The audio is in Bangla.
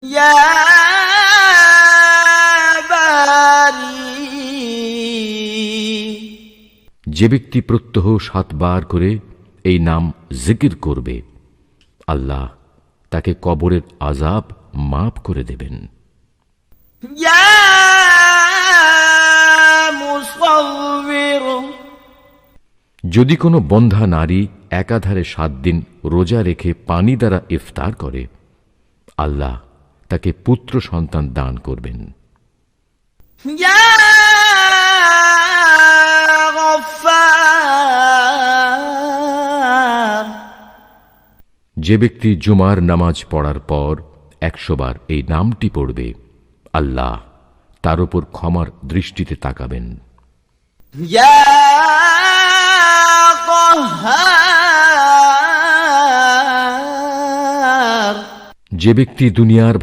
يا باري যে ব্যক্তি প্রত্যহ 7 বার করে এই নাম জিকির করবে, আল্লাহ তাকে কবরের আযাব মাফ করে দেবেন। يا مصور যদি কোনো বন্ধ্যা নারী একাধারে 7 দিন রোজা রেখে পানি দ্বারা ইফতার করে, আল্লাহ তাকে পুত্র সন্তান দান করবেন। يا غفار যে ব্যক্তি জুমার নামাজ পড়ার পর 100 বার এই নামটি পড়বে, আল্লাহ তার উপর ক্ষমার দৃষ্টিতে তাকাবেন। يا قهار যে ব্যক্তি দুনিয়ার